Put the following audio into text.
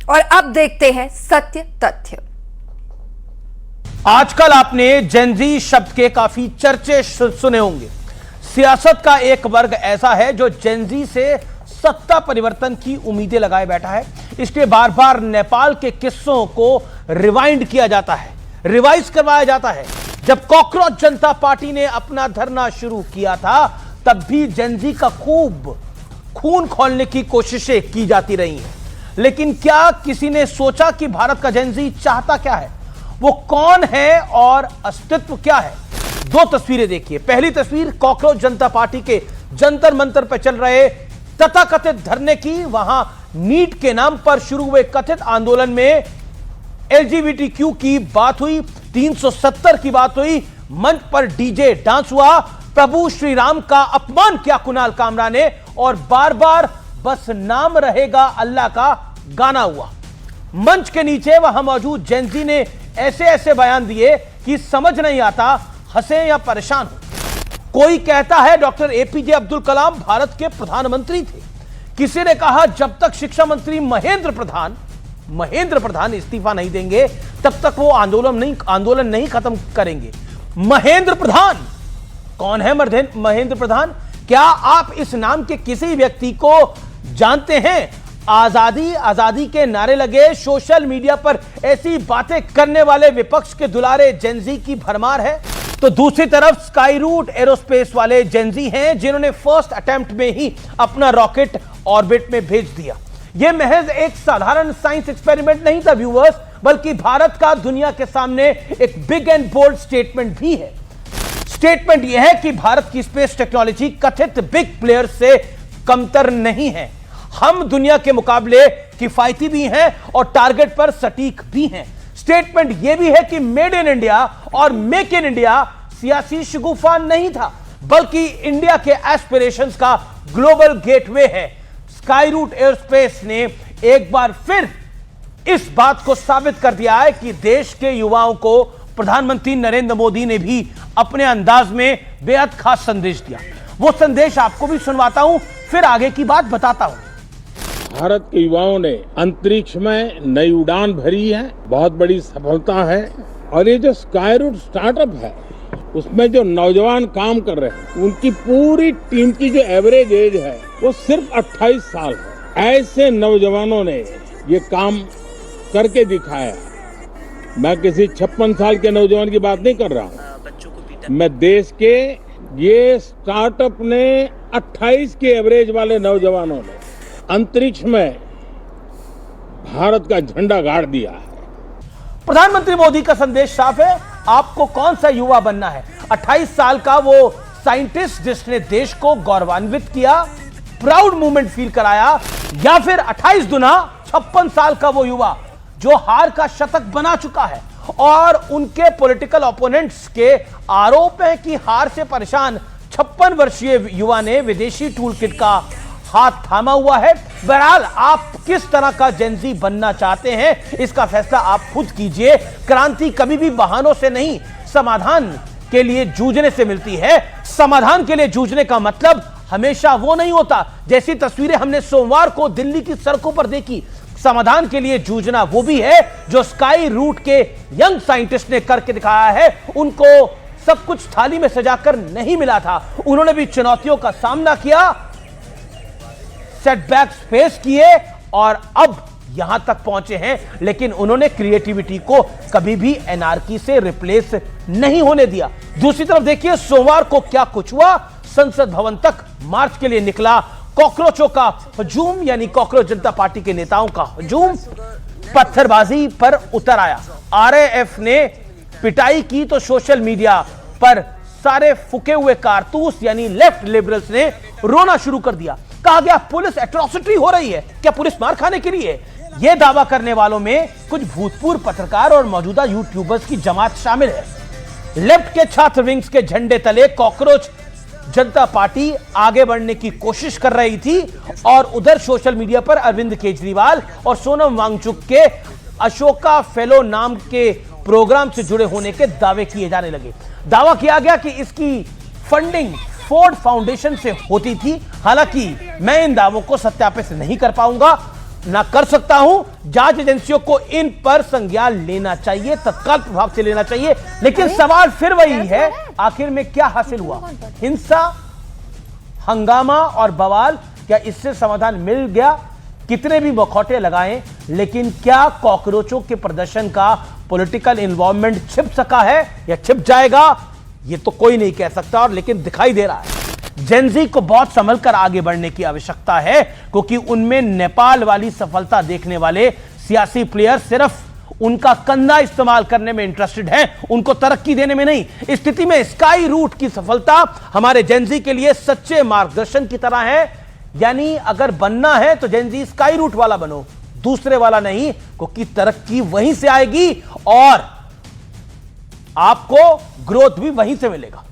और अब देखते हैं सत्य तथ्य। आजकल आपने जेनजी शब्द के काफी चर्चे सुने होंगे। सियासत का एक वर्ग ऐसा है जो जेनजी से सत्ता परिवर्तन की उम्मीदें लगाए बैठा है। इसलिए बार बार नेपाल के किस्सों को रिवाइंड किया जाता है, रिवाइज करवाया जाता है। जब कॉकरोच जनता पार्टी ने अपना धरना शुरू किया था तब भी जेनजी का खूब खून खोलने की कोशिशें की जाती रही हैं। लेकिन क्या किसी ने सोचा कि भारत का जेनजी चाहता क्या है, वो कौन है और अस्तित्व क्या है? दो तस्वीरें देखिए। पहली तस्वीर कॉकरोच जनता पार्टी के जंतर मंतर पर चल रहे तथाकथित धरने की। वहां नीट के नाम पर शुरू हुए कथित आंदोलन में एलजीबीटीक्यू की बात हुई, 370 की बात हुई, मंच पर डीजे डांस हुआ, प्रभु श्री राम का अपमान किया कुणाल कामरा ने, और बार बार बस नाम रहेगा अल्लाह का गाना हुआ। मंच के नीचे वहां मौजूद जेनजी ने ऐसे ऐसे बयान दिए कि समझ नहीं आता हंसे या परेशान हो। कोई कहता है डॉक्टर एपीजे अब्दुल कलाम भारत के प्रधानमंत्री थे। किसी ने कहा जब तक शिक्षा मंत्री महेंद्र प्रधान इस्तीफा नहीं देंगे तब तक वो आंदोलन नहीं खत्म करेंगे। महेंद्र प्रधान कौन है? महेंद्र प्रधान, क्या आप इस नाम के किसी व्यक्ति को जानते हैं? आजादी के नारे लगे, सोशल मीडिया पर ऐसी बातें करने वाले विपक्ष के दुलारे जेनजी की भरमार है। तो दूसरी तरफ स्काई रूट एरोस्पेस वाले जेनजी हैं जिन्होंने फर्स्ट अटेम्प्ट में ही अपना रॉकेट ऑर्बिट में भेज दिया। यह महज एक साधारण साइंस एक्सपेरिमेंट नहीं था व्यूअर्स, बल्कि भारत का दुनिया के सामने एक बिग एंड बोल्ड स्टेटमेंट भी है। स्टेटमेंट यह है कि भारत की स्पेस टेक्नोलॉजी कथित बिग प्लेयर्स से कमतर नहीं है। हम दुनिया के मुकाबले किफायती भी हैं और टारगेट पर सटीक भी हैं। स्टेटमेंट यह भी है कि मेड इन इंडिया और मेक इन इंडिया सियासी शगुफा नहीं था, बल्कि इंडिया के एस्पिरेशंस का ग्लोबल गेटवे है। स्काई रूट एयरस्पेस ने एक बार फिर इस बात को साबित कर दिया है कि देश के युवाओं को प्रधानमंत्री नरेंद्र मोदी ने भी अपने अंदाज में बेहद खास संदेश दिया। वो संदेश आपको भी सुनवाता हूं, फिर आगे की बात बताता हूं। भारत के युवाओं ने अंतरिक्ष में नई उड़ान भरी है, बहुत बड़ी सफलता है। और ये जो स्काई रूट स्टार्टअप है उसमें जो नौजवान काम कर रहे हैं उनकी पूरी टीम की जो एवरेज एज है वो सिर्फ 28 साल है। ऐसे नौजवानों ने ये काम करके दिखाया। मैं किसी 56 साल के नौजवान की बात नहीं कर रहा हूँ, मैं देश के ये स्टार्टअप ने 28 के एवरेज वाले नौजवानों ने अंतरिक्ष में भारत का झंडा गाड़ दिया है। प्रधानमंत्री मोदी का संदेश साफ है, आपको कौन सा युवा बनना है? 28 साल का वो साइंटिस्ट जिसने देश को गौरवान्वित किया, प्राउड मूवमेंट फील कराया, या फिर 28 दुना 56 साल का वो युवा जो हार का शतक बना चुका है और उनके पॉलिटिकल ओपोनेंट्स के आरोप है कि हार से परेशान 56 वर्षीय युवा ने विदेशी टूल किट का हाथ थामा हुआ है। बहरहाल आप किस तरह का जेनजी बनना चाहते हैं इसका फैसला आप खुद कीजिए। क्रांति कभी भी बहानों से नहीं, समाधान के लिए जूझने से मिलती है। समाधान के लिए जूझने का मतलब हमेशा वो नहीं होता जैसी तस्वीरें हमने सोमवार को दिल्ली की सड़कों पर देखी। समाधान के लिए जूझना वो भी है जो स्काई रूट के यंग साइंटिस्ट ने करके दिखाया है। उनको सब कुछ थाली में सजाकर नहीं मिला था, उन्होंने भी चुनौतियों का सामना किया, सेटबैक्स फेस किए और अब यहां तक पहुंचे हैं। लेकिन उन्होंने क्रिएटिविटी को कभी भी एनार्की से रिप्लेस नहीं होने दिया। दूसरी तरफ देखिए सोमवार को क्या कुछ हुआ। संसद भवन तक मार्च के लिए निकला कॉकरोचों का हजूम, यानी कॉकरोच जनता पार्टी के नेताओं का हजूम पत्थरबाजी पर उतर आया। आरएएफ ने पिटाई की तो सोशल मीडिया पर सारे फूके हुए कारतूस यानी लेफ्ट लिबरल्स ने रोना शुरू कर दिया। कहा गया पुलिस एट्रोसिटी हो रही है, क्या पुलिस मार खाने के लिए? यह दावा करने वालों में कुछ भूतपूर्व पत्रकार और मौजूदा यूट्यूबर्स की जमात शामिल है। लेफ्ट के छात्र विंग्स के झंडे तले कॉकरोच जनता पार्टी आगे बढ़ने की कोशिश कर रही थी और उधर सोशल मीडिया पर अरविंद केजरीवाल और सोनम वांगचुक के अशोका फेलो नाम के प्रोग्राम से जुड़े होने के दावे किए जाने लगे। दावा किया गया कि इसकी फंडिंग फोर्ड फाउंडेशन से होती थी। हालांकि मैं इन दावों को सत्यापित नहीं कर पाऊंगा। ना कर सकता हूं। जांच एजेंसियों को इन पर संज्ञान लेना चाहिए, तत्काल प्रभाव से लेना चाहिए। लेकिन सवाल फिर वही है, आखिर में क्या हासिल हुआ? हिंसा, हंगामा और बवाल, क्या इससे समाधान मिल गया? कितने भी मखौटे लगाएं, लेकिन क्या कॉकरोचों के प्रदर्शन का पॉलिटिकल इन्वॉल्वमेंट छिप सका है या छिप जाएगा? ये तो कोई नहीं कह सकता। और लेकिन दिखाई दे रहा है जेनजी को बहुत संभल कर आगे बढ़ने की आवश्यकता है, क्योंकि उनमें नेपाल वाली सफलता देखने वाले सियासी प्लेयर सिर्फ उनका कंधा इस्तेमाल करने में इंटरेस्टेड है, उनको तरक्की देने में नहीं। इस स्थिति में स्काई रूट की सफलता हमारे जेनजी के लिए सच्चे मार्गदर्शन की तरह है। यानी अगर बनना है तो जेनजी स्काई रूट वाला बनो, दूसरे वाला नहीं, क्योंकि तरक्की वहीं से आएगी और आपको ग्रोथ भी वहीं से मिलेगा।